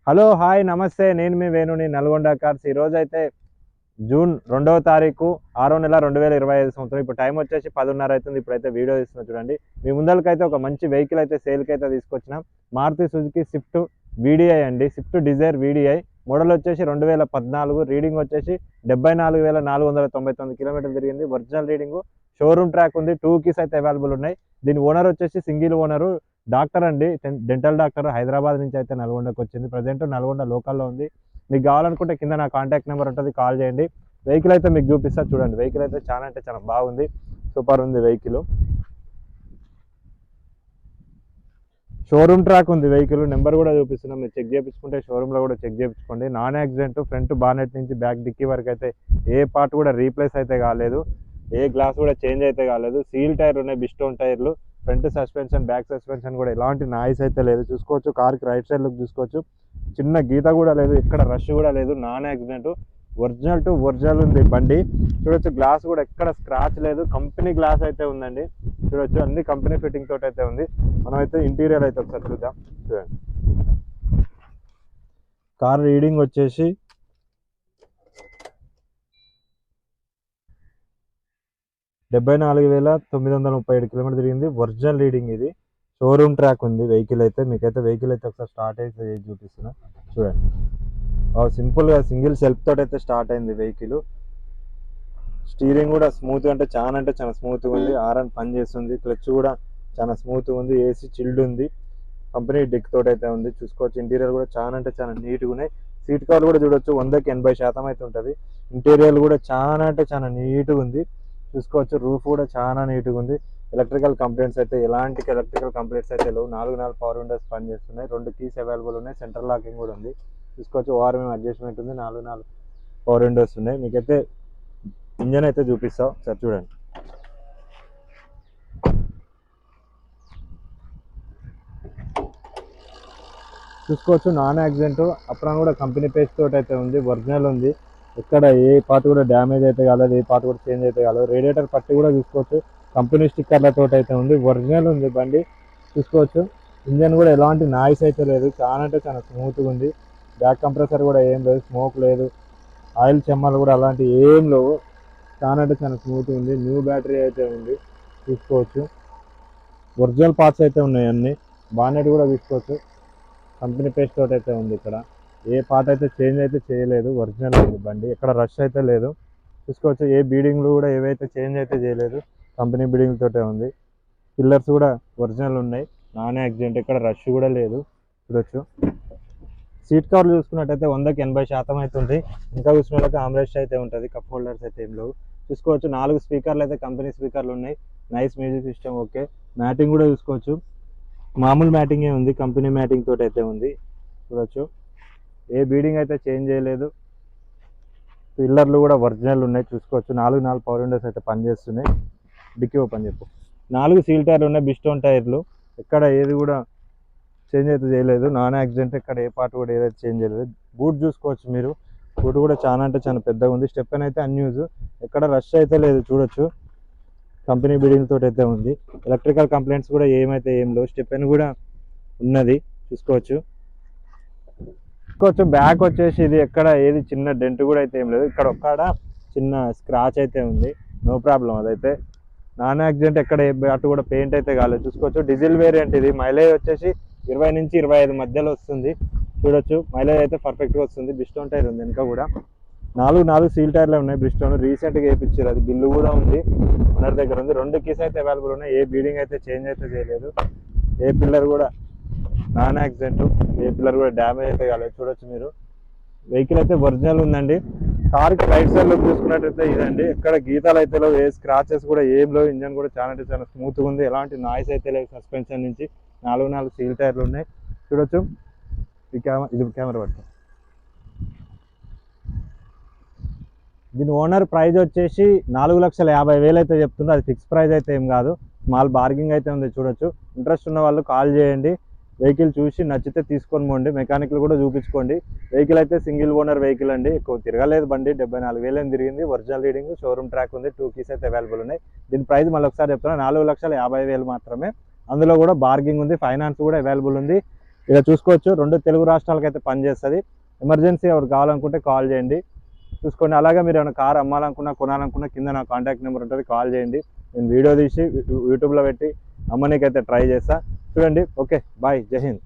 Hello hi నమస్తే నేను మీ వేణుని Nalgonda cars ఈరోజైతే జూన్ 2వ తారీఖు 6వ నెల 2025 సంవత్సరం. ఇప్పుడు టైం వచ్చేసి 10:30 అవుతుంది. ఇప్పుడైతే వీడియో తీస్తున్నా చూడండి. మీ ముందరికైతే ఒక మంచి వెహికల్ అయితే సేల్కి అయితే తీసుకొచ్చినాం. మారుతి సుజుకి స్విఫ్ట్ వీడిఐ అండి. స్విఫ్ట్ డిజైర్ వీడిఐ మోడల్ వచ్చేసి 2014, రీడింగ్ వచ్చేసి 74,499 కిలోమీటర్లు తిరిగింది. ఒరిజినల్ రీడింగ్, షోరూమ్ ట్రాక్ ఉంది. 2 కీస్ అయితే అవైలబుల్ ఉన్నాయి. దీని ఓనర్ వచ్చేసి సింగిల్ ఓనరు, డాక్టర్ అండి, డెంటల్ డాక్టర్. హైదరాబాద్ నుంచి అయితే నల్గొండకు వచ్చింది. ప్రజెంట్ నల్గొండ లోకల్లో ఉంది. మీకు కావాలనుకుంటే కింద నా కాంటాక్ట్ నెంబర్ ఉంటుంది, కాల్ చేయండి. వెహికల్ అయితే మీకు చూపిస్తా చూడండి. వెహికల్ అయితే చాలా అంటే చాలా బాగుంది, సూపర్ ఉంది వెహికల్. షోరూమ్ ట్రాక్ ఉంది వెహికల్. నెంబర్ కూడా చూపిస్తున్నాం, మీరు చెక్ చేయించుకుంటే షోరూంలో కూడా చెక్ చేయించుకోండి. నాన్ యాక్సిడెంట్, ఫ్రంట్ బానెట్ నుంచి బ్యాక్ డిక్కీ వరకు అయితే ఏ పార్ట్ కూడా రీప్లేస్ అయితే కాలేదు, ఏ గ్లాస్ కూడా చేంజ్ అయితే కాలేదు. సీల్ టైర్లు ఉన్నాయి, బిస్టోన్ టైర్లు. ఫ్రంట్ సస్పెన్షన్, బ్యాక్ సస్పెన్షన్ కూడా ఎలాంటి నాయిస్ అయితే లేదు. చూసుకోవచ్చు, కార్కి రైట్ సైడ్ లుక్ చూసుకోవచ్చు, చిన్న గీత కూడా లేదు, ఎక్కడ రష్ కూడా లేదు. Non accident, original to original ఉంది బండి. చూడొచ్చు, గ్లాస్ కూడా ఎక్కడ స్క్రాచ్ లేదు, కంపెనీ గ్లాస్ అయితే ఉందండి. చూడొచ్చు, అన్ని కంపెనీ ఫిట్టింగ్ తోటి అయితే ఉంది. మనం అయితే ఇంటీరియర్ అయితే ఒకసారి చూద్దాం. చూడండి, కార్ రీడింగ్ వచ్చేసి 74,937 కిలోమీటర్ తిరిగింది. ఒరిజినల్ రీడింగ్ ఇది. షోరూమ్ ట్రాక్ ఉంది వెహికల్ అయితే. మీకైతే వెహికల్ అయితే ఒకసారి స్టార్ట్ అయితే చూపిస్తున్నా చూడండి. సింపుల్గా సింగిల్ సెల్ఫ్ తోటి అయితే స్టార్ట్ అయింది వెహికల్. స్టీరింగ్ కూడా స్మూత్ అంటే చాలా స్మూత్గా ఉంది. ఆర్ఎన్ పని చేస్తుంది. క్లచ్ కూడా చాలా స్మూత్గా ఉంది. ఏసీ చిల్డ్ ఉంది. కంపెనీ డెక్ తోటి అయితే ఉంది. చూసుకోవచ్చు, ఇంటీరియర్ కూడా చాలా నీట్గా ఉన్నాయి. సీట్ కవర్ కూడా చూడొచ్చు, 100కి 80% అయితే ఉంటుంది. ఇంటీరియర్ కూడా చాలా నీట్గా ఉంది. చూసుకోవచ్చు, రూఫ్ కూడా చాలా నీట్గా ఉంది. ఎలక్ట్రికల్ కంప్లైంట్స్ అయితే ఎలాంటి ఎలక్ట్రికల్ కంప్లైంట్స్ అయితే లేవు. 4 పవర్ విండోస్ పనిచేస్తున్నాయి. 2 కీస్ అవైలబుల్ ఉన్నాయి. సెంటర్ లాకింగ్ కూడా ఉంది. చూసుకోవచ్చు, ఓఆర్ఎం అడ్జస్ట్మెంట్ ఉంది. 4 పవర్ విండోస్ ఉన్నాయి. మీకైతే ఇంజన్ అయితే చూపిస్తాం సార్, చూడండి. చూసుకోవచ్చు, నాన్ యాక్సిడెంట్, అప్రాన్ కూడా కంపెనీ పేజ్ తోటి అయితే ఉంది. ఒరిజినల్ ఉంది. ఎక్కడ ఏ పార్ట్ కూడా డ్యామేజ్ అయితే కాలేదు, ఏ పార్ట్ కూడా చేంజ్ అయితే కాలేదు. రేడియేటర్ పట్టి కూడా చూసుకోవచ్చు, కంపెనీ స్టిక్కర్లతో అయితే ఉంది. ఒరిజినల్ ఉంది బండి. చూసుకోవచ్చు, ఇంజన్ కూడా ఎలాంటి నాయిస్ అయితే లేదు. చాలా స్మూత్గా ఉంది. బ్యాక్ కంప్రెసర్ కూడా ఏం లేదు, స్మోక్ లేదు. ఆయిల్ చెమ్మలు కూడా అలాంటి ఏం లేవు. చాలా స్మూత్గా ఉంది. న్యూ బ్యాటరీ అయితే ఉంది. చూసుకోవచ్చు, ఒరిజినల్ పార్ట్స్ అయితే ఉన్నాయి అన్ని. బానెట్ కూడా చూసుకోవచ్చు, కంపెనీ పేజ్ తోటి అయితే ఉంది. ఇక్కడ ఏ పార్ట్ అయితే చేంజ్ అయితే చేయలేదు. ఒరిజినల్ ఉంది బండి, ఎక్కడ రష్ అయితే లేదు. చూసుకోవచ్చు, ఏ బీడింగ్లు కూడా ఏవైతే చేంజ్ అయితే చేయలేదు, కంపెనీ బీడింగ్ తోటే ఉంది. పిల్లర్స్ కూడా ఒరిజినల్ ఉన్నాయి. నాన్ యాక్సిడెంట్, ఎక్కడ రష్ కూడా లేదు. చూడొచ్చు, సీట్ కవర్లు చూసుకున్నట్టయితే 100కి 80% అయితే ఉంది. ఇంకా చూసుకున్నట్లయితే ఆమ్రెస్ట్ అయితే ఉంటుంది. కప్ హోల్డర్స్ అయితే ఏం లేవు. చూసుకోవచ్చు, 4 స్పీకర్లు అయితే కంపెనీ స్పీకర్లు ఉన్నాయి. Nice music system. Okay, matting కూడా చూసుకోవచ్చు, మామూలు మ్యాటింగే ఉంది, కంపెనీ మ్యాటింగ్ తోటి అయితే ఉంది. చూడొచ్చు, ఏ బీడింగ్ అయితే చేంజ్ చేయలేదు. పిల్లర్లు కూడా ఒరిజినల్ ఉన్నాయి. చూసుకోవచ్చు, 4 పవర్ విండోస్ అయితే పనిచేస్తున్నాయి. డిక్కీ ఓపెన్ చెప్పు. 4 సీల్ టైర్లు ఉన్నాయి, బిస్టోన్ టైర్లు. ఎక్కడ ఏది కూడా చేంజ్ అయితే చేయలేదు. నాన్ యాక్సిడెంట్, ఎక్కడ ఏ పార్ట్ కూడా ఏదైతే చేంజ్ చేయలేదు. బూట్ చూసుకోవచ్చు మీరు, బూట్ కూడా చాలా పెద్దగా ఉంది. స్టెప్ అయితే అన్యూజ్, ఎక్కడ రష్ అయితే లేదు. చూడొచ్చు, కంపెనీ బిల్డింగ్ తోటి అయితే ఉంది. ఎలక్ట్రికల్ కంప్లైంట్స్ కూడా ఏమైతే ఏం లేవు. స్టెప్ కూడా ఉన్నది. చూసుకోవచ్చు, బ్యాక్ వచ్చేసి ఇది ఎక్కడ ఏది చిన్న డెంట్ కూడా అయితే ఏం లేదు. ఇక్కడ ఒక్కడ చిన్న స్క్రాచ్ అయితే ఉంది, నో ప్రాబ్లం. అదైతే నాన్ యాక్సిడెంట్, ఎక్కడ అటు కూడా పెయింట్ అయితే కాలేదు. చూసుకోవచ్చు, డీజిల్ వేరియంట్ ఇది. మైలేజ్ వచ్చేసి 20 నుంచి 25 మధ్యలో వస్తుంది. చూడొచ్చు, మైలేజ్ అయితే పర్ఫెక్ట్గా వస్తుంది. బిస్టోన్ టైర్ ఉంది వెనక కూడా. 4 సీల్ టైర్లే ఉన్నాయి. బ్రిస్టోన్ రీసెంట్గా వేయించారు, అది బిల్లు కూడా ఉంది, ఓనర్ దగ్గర ఉంది. 2 కీస్ అయితే అవైలబుల్ ఉన్నాయి. ఏ బీడింగ్ అయితే చేంజ్ అయితే చేయలేదు. ఏ పిల్లర్ కూడా నాన్ యాక్సిడెంట్, ఏ పిల్లర్ కూడా డ్యామేజ్ అయితే కాలేదు. చూడొచ్చు మీరు, వెహికల్ అయితే ఒరిజినల్ ఉందండి. కార్కి రైట్ సైడ్ లో చూసుకున్నట్టయితే ఇదండి, ఎక్కడ గీతాలు అయితే లేవు, ఏ స్క్రాచెస్ కూడా ఏం లేవు. ఇంజన్ కూడా చాలా స్మూత్గా ఉంది, ఎలాంటి నాయిస్ అయితే లేదు. సస్పెన్షన్ నుంచి 4 సీల్ టైర్లు ఉన్నాయి. చూడొచ్చు, ఇది కెమెరా పట్టు. దీని ఓనర్ ప్రైస్ వచ్చేసి 4,50,000 అయితే చెప్తున్నారు. అది ఫిక్స్ ప్రైస్ అయితే ఏం కాదు, స్మాల్ బార్గింగ్ అయితే ఉంది. చూడొచ్చు, ఇంట్రెస్ట్ ఉన్న వాళ్ళు కాల్ చేయండి. వెహికల్ చూసి నచ్చితే తీసుకొని పోండి. మెకానిక్లు కూడా చూపించుకోండి. వెహికల్ అయితే సింగిల్ ఓనర్ వెహికల్ అండి, ఎక్కువ తిరగలేదు బండి. 74,000 ఏం తిరిగింది. ఒరిజినల్ రీడింగ్, షోరూమ్ ట్రాక్ ఉంది. 2 కీస్ అయితే అవైలబుల్ ఉన్నాయి. దీని ప్రైస్ మళ్ళీ ఒకసారి చెప్తున్నా, 4,50,000 మాత్రమే. అందులో కూడా బార్గింగ్ ఉంది, ఫైనాన్స్ కూడా అవైలబుల్ ఉంది. ఇలా చూసుకోవచ్చు, 2 తెలుగు రాష్ట్రాలకు అయితే పనిచేస్తుంది. ఎమర్జెన్సీ ఎవరు కావాలనుకుంటే కాల్ చేయండి, చూసుకోండి. అలాగే మీరు ఏమైనా కార్ అమ్మాలనుకున్నా కొనాలనుకున్నా కింద నా కాంటాక్ట్ నెంబర్ ఉంటుంది, కాల్ చేయండి. నేను వీడియో తీసి యూట్యూబ్లో పెట్టి అమ్మనీకైతే ట్రై చేస్తా. చూడండి. ఓకే, బాయ్, జై హింద్.